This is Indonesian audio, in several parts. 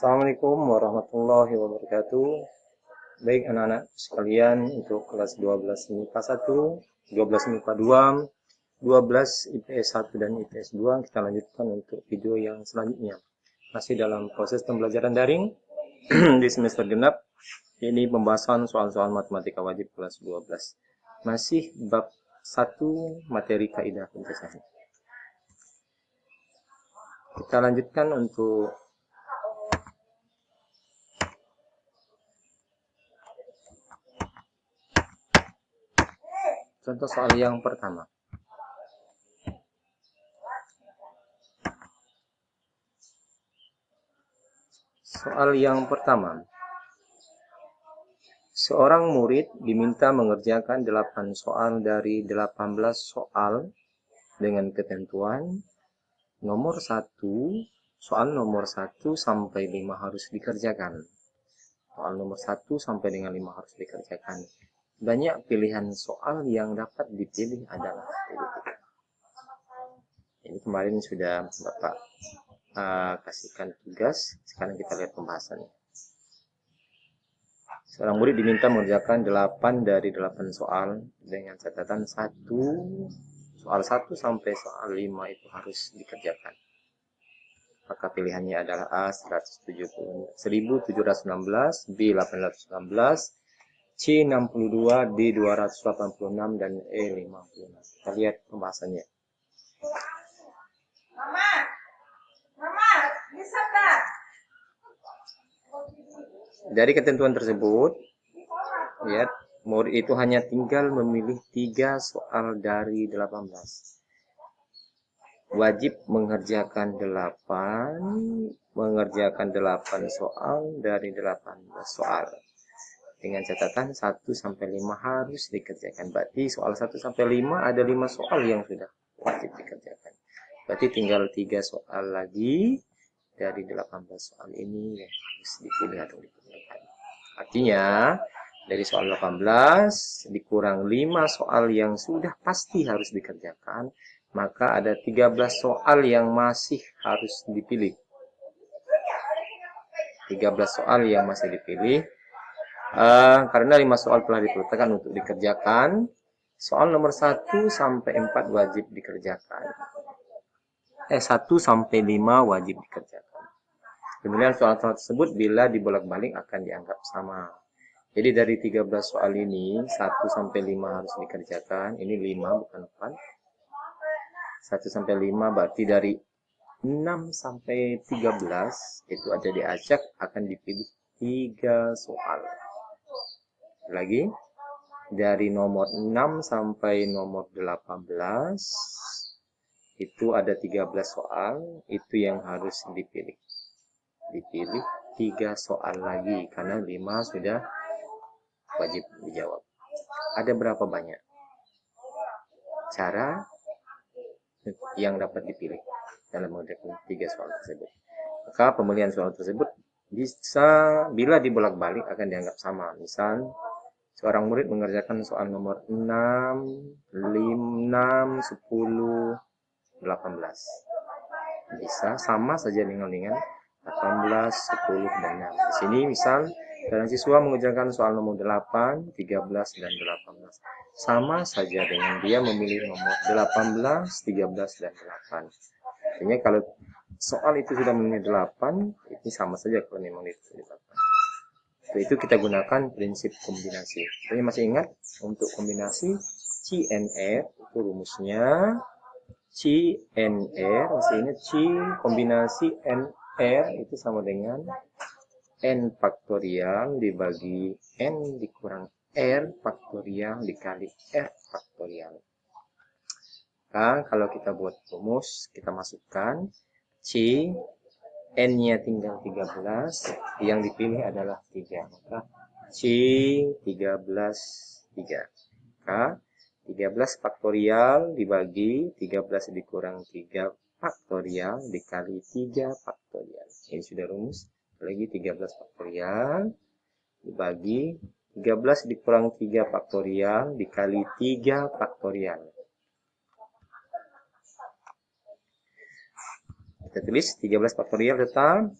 Assalamualaikum warahmatullahi wabarakatuh. Baik anak-anak sekalian, untuk kelas 12 MIPA 1, 12 MIPA 2, 12 IPS 1 dan IPS 2, kita lanjutkan untuk video yang selanjutnya. Masih dalam proses pembelajaran daring di semester genap. Ini pembahasan soal-soal matematika wajib kelas 12. Masih bab 1 materi kaidah penjelasan. Kita lanjutkan untuk contoh soal yang pertama. Soal yang pertama. Seorang murid diminta mengerjakan 8 soal dari 18 soal dengan ketentuan nomor 1, soal nomor 1 sampai 5 harus dikerjakan. Soal nomor 1 sampai dengan 5 harus dikerjakan. Banyak pilihan soal yang dapat dipilih adalah ini kemarin sudah Bapak kasihkan tugas, sekarang kita lihat pembahasannya. Seorang murid diminta mengerjakan 8 dari 8 soal dengan catatan 1, soal 1 sampai soal 5 itu harus dikerjakan. Maka pilihannya adalah A 1716, B 816, C 62, D 286, dan E 56. Kita lihat pembahasannya. Bisa tak? Dari ketentuan tersebut, lihat, murid itu hanya tinggal memilih 3 soal dari 18. Wajib mengerjakan 8 soal dari 18 soal. Dengan catatan 1 sampai 5 harus dikerjakan. Berarti soal 1 sampai 5 ada 5 soal yang sudah wajib dikerjakan. Berarti tinggal 3 soal lagi dari 18 soal ini yang harus dipilih atau dikerjakan. Artinya dari soal 18 dikurang 5 soal yang sudah pasti harus dikerjakan, maka ada 13 soal yang masih harus dipilih. 13 soal yang masih dipilih. Karena 5 soal telah ditetapkan untuk dikerjakan, soal nomor 1 sampai 4 wajib dikerjakan. 1 sampai 5 wajib dikerjakan. Kemudian soal-soal tersebut bila dibolak-balik akan dianggap sama. Jadi dari 13 soal ini 1 sampai 5 harus dikerjakan. Ini 5 bukan 4. 1 sampai 5 berarti dari 6 sampai 13 itu ada diacak akan dipilih 3 soal. Lagi dari nomor 6 sampai nomor 18 itu ada 13 soal, itu yang harus dipilih. Dipilih 3 soal lagi karena 5 sudah wajib dijawab. Ada berapa banyak cara yang dapat dipilih dalam mengerjakan 3 soal tersebut? Maka pemilihan soal tersebut bisa bila dibolak-balik akan dianggap sama. Misal seorang murid mengerjakan soal nomor 6, 10, 18. Bisa sama saja dengan 18, 10, dan 6. Di sini misal seorang siswa mengerjakan soal nomor 8, 13, dan 18. Sama saja dengan dia memilih nomor 18, 13, dan 8. Artinya kalau soal itu sudah memilih 8, ini sama saja kalau memang itu 8. Itu kita gunakan prinsip kombinasi. Jadi masih ingat untuk kombinasi CNR itu rumusnya CNR, masih ingat C kombinasi NR itu sama dengan N faktorial dibagi N dikurang R faktorial dikali R faktorial. Nah, kalau kita buat rumus, kita masukkan C, N-nya tinggal 13, yang dipilih adalah 3. Maka C 13, 3. Maka 13 faktorial dibagi 13 dikurang 3 faktorial dikali 3 faktorial. Ini sudah rumus. Lagi 13 faktorial dibagi 13 dikurang 3 faktorial dikali 3 faktorial. Kita tulis 13 faktorial tetap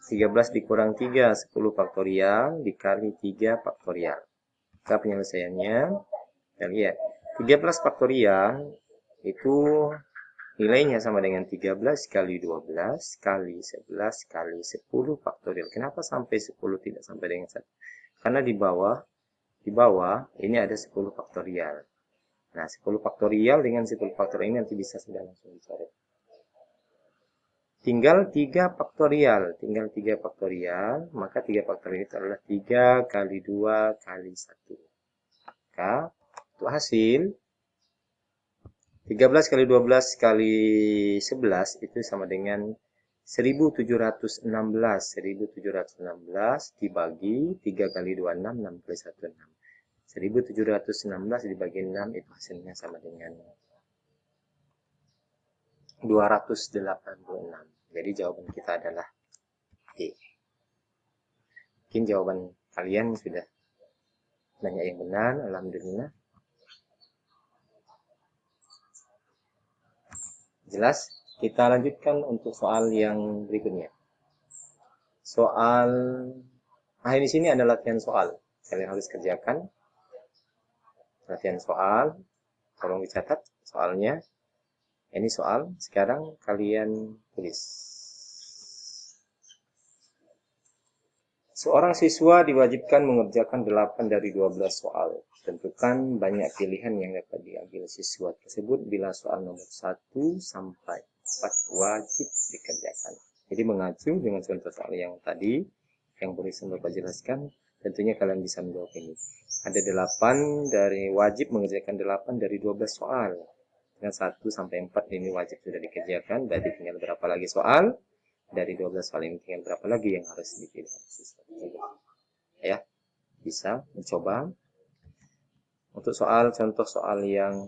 13 dikurang 3, 10 faktorial dikali 3 faktorial. Maka penyelesaiannya, kita lihat. 13 faktorial itu nilainya sama dengan 13 kali 12 kali 11 kali 10 faktorial. Kenapa sampai 10 tidak sampai dengan 1? Karena di bawah ini ada 10 faktorial. Nah, 10 faktorial dengan 10 faktorial ini nanti bisa sudah langsung dicoret. Tinggal 3 faktorial, maka 3 faktorial itu adalah 3 kali 2 kali 1. Maka untuk hasil 13 kali 12 kali 11 itu sama dengan 1716. 1716 dibagi 3 kali 2, 6, 6 kali 1, 6. 1716 dibagi 6 itu hasilnya sama dengan 286. Jadi jawaban kita adalah D. Mungkin jawaban kalian sudah banyak yang benar, alhamdulillah. Jelas? Kita lanjutkan untuk soal yang berikutnya. Di sini ada latihan soal. Kalian harus kerjakan latihan soal. Tolong dicatat soalnya. Ini soal. Sekarang kalian tulis. Seorang siswa diwajibkan mengerjakan 8 dari 12 soal. Tentukan banyak pilihan yang dapat diambil siswa tersebut bila soal nomor 1 sampai 4 wajib dikerjakan. Jadi mengacu dengan contoh soal yang tadi, yang barusan Bapak jelaskan, tentunya kalian bisa menjawab ini. Ada 8 dari wajib mengerjakan 8 dari 12 soal. Dengan 1 sampai 4 ini wajib sudah dikerjakan, berarti tinggal berapa lagi soal? Dari 12 soal ini tinggal berapa lagi yang harus dipilih siswa tersebut. Ya, bisa mencoba. Untuk contoh soal yang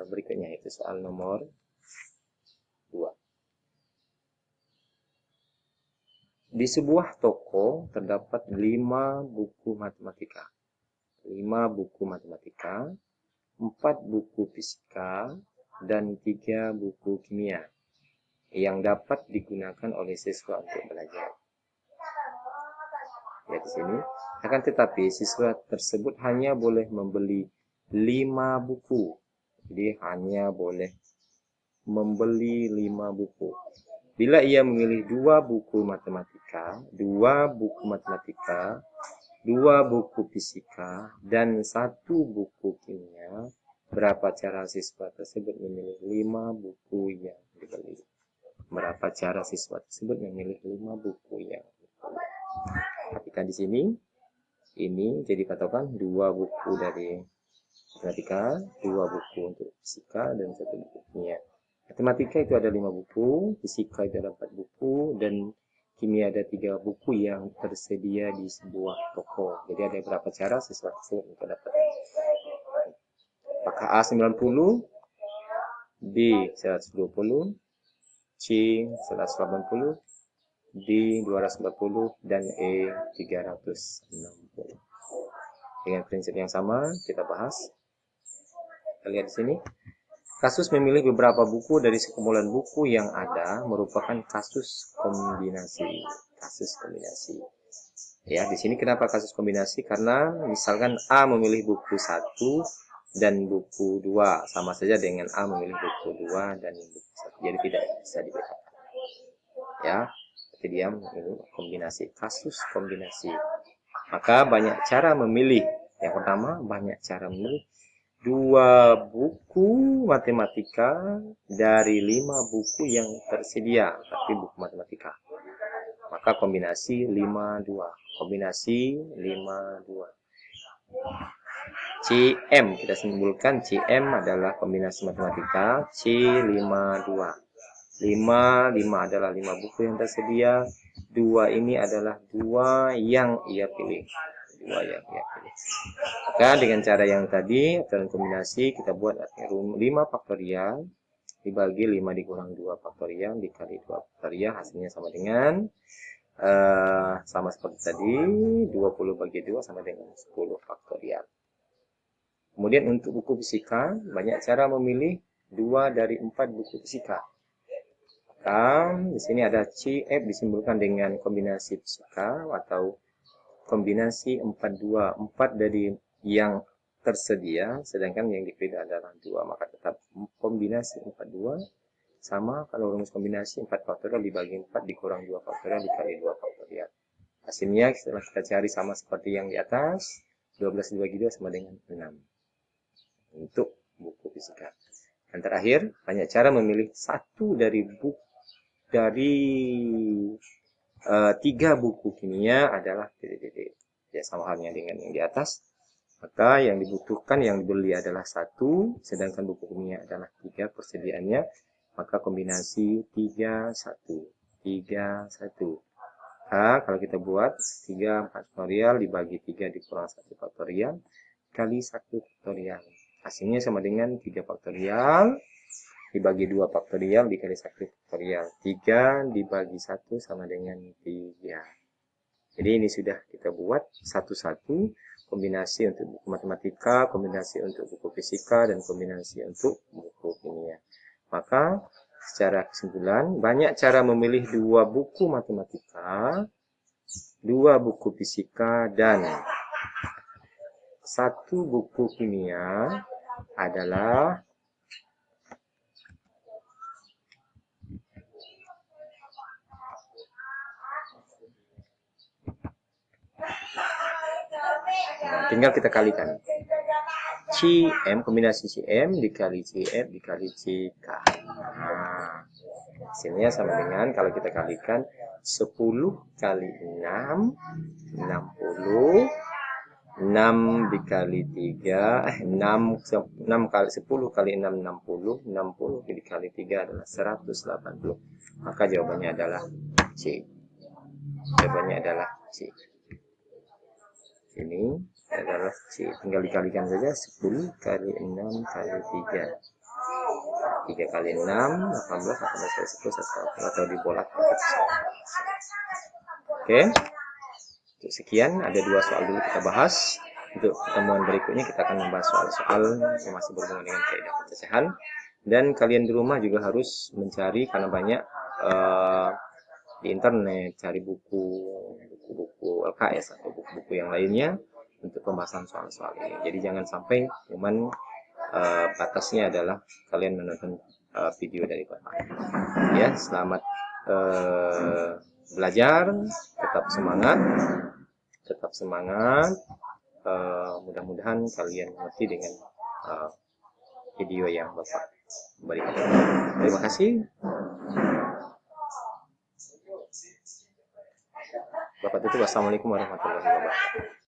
berikutnya, itu soal nomor 2. Di sebuah toko terdapat 5 buku matematika. 5 buku matematika, 4 buku fisika, dan 3 buku kimia yang dapat digunakan oleh siswa untuk belajar. Ya, di sini. Akan tetapi siswa tersebut hanya boleh membeli 5 buku. Jadi hanya boleh membeli 5 buku. Bila ia memilih 2 buku matematika, 2 buku fisika, dan 1 buku kimia, berapa cara siswa tersebut memilih 5 buku yang dibeli? Berapa cara siswa tersebut memilih 5 buku yang dibeli? Perhatikan di sini, ini jadi patokan 2 buku dari matematika, 2 buku untuk fisika, dan 1 buku kimia. Matematika itu ada 5 buku, fisika itu ada 4 buku, dan kimia ada 3 buku yang tersedia di sebuah toko. Jadi ada berapa cara siswa tersebut untuk dapat? Apakah A 90, B 120, C 180, D 240, dan E 360. Dengan prinsip yang sama kita bahas. Kita lihat di sini. Kasus memilih beberapa buku dari sekumpulan buku yang ada merupakan kasus kombinasi. Ya, di sini kenapa kasus kombinasi? Karena misalkan A memilih buku 1 dan buku 2, sama saja dengan A memilih buku 2 dan buku 1. Jadi tidak bisa dibedakan. Ya, jadi dia memilih kombinasi, kasus kombinasi. Maka banyak cara memilih. Yang pertama, banyak cara memilih 2 buku matematika dari 5 buku yang tersedia, tapi buku matematika. Maka kombinasi 52. Kombinasi 52. CM, kita simpulkan CM adalah kombinasi matematika, C52. 5 adalah 5 buku yang tersedia, 2 ini adalah 2 yang ia pilih. Maka dengan cara yang tadi, aturan kombinasi, kita buat 5 faktorial dibagi 5 dikurang 2 faktorial dikali 2 faktorial, hasilnya sama dengan sama seperti tadi, 20 bagi 2 sama dengan 10 faktorial. Kemudian untuk buku fisika, banyak cara memilih 2 dari 4 buku fisika. Maka di sini ada CF disimbolkan dengan kombinasi fisika atau kombinasi 42, 4 dari yang tersedia, sedangkan yang dipilih adalah 2, maka tetap kombinasi 42 sama kalau rumus kombinasi 4 faktorial dibagi 4 dikurang 2 faktorial dikali 2 faktorial. Hasilnya setelah kita cari sama seperti yang di atas, 12 dibagi 2 sama dengan 6. Untuk buku fisika. Dan terakhir, banyak cara memilih satu dari tiga buku kimia adalah titik-titik. Ya, sama halnya dengan yang di atas. Maka yang dibutuhkan, yang dibeli adalah 1, sedangkan buku kimia adalah 3 persediaannya. Maka kombinasi 3, 1. 3, 1. Kalau kita buat 3 faktorial dibagi 3 dikurang 1 faktorial kali 1 faktorial. Hasilnya sama dengan 3 faktorial dibagi 2 faktorial dikali 1 faktorial. 3 dibagi 1 sama dengan 3. Jadi ini sudah kita buat satu-satu, kombinasi untuk buku matematika, kombinasi untuk buku fisika, dan kombinasi untuk buku kimia. Maka secara kesimpulan, banyak cara memilih 2 buku matematika, 2 buku fisika, dan 1 buku kimia adalah tinggal kita kalikan. CM, kombinasi CM dikali CF dikali CK. Nah, hasilnya sama dengan kalau kita kalikan 10 kali 6, 60. 6 dikali 3, 6 kali 10 kali 6, 60. 60 dikali 3 adalah 180. Maka jawabannya adalah C. Jawabannya adalah C. Ini adalah C. Tinggal dikalikan saja 10 kali 6 kali 3. 3 kali 6, 18, 18 kali 10, atau dibolak. Oke. Untuk sekian, ada 2 soal dulu kita bahas. Untuk pertemuan berikutnya kita akan membahas soal-soal yang masih berhubungan dengan kaidah pecahan. Dan kalian di rumah juga harus mencari, karena banyak di internet, cari buku-buku LKS atau buku-buku yang lainnya untuk pembahasan soal-soal ini. Jadi jangan sampai cuman batasnya adalah kalian menonton video dari Bapak. Ya, selamat belajar, tetap semangat. Mudah-mudahan kalian mengerti dengan video yang Bapak berikan. Terima kasih. Bapak tutup. Wassalamualaikum warahmatullahi wabarakatuh.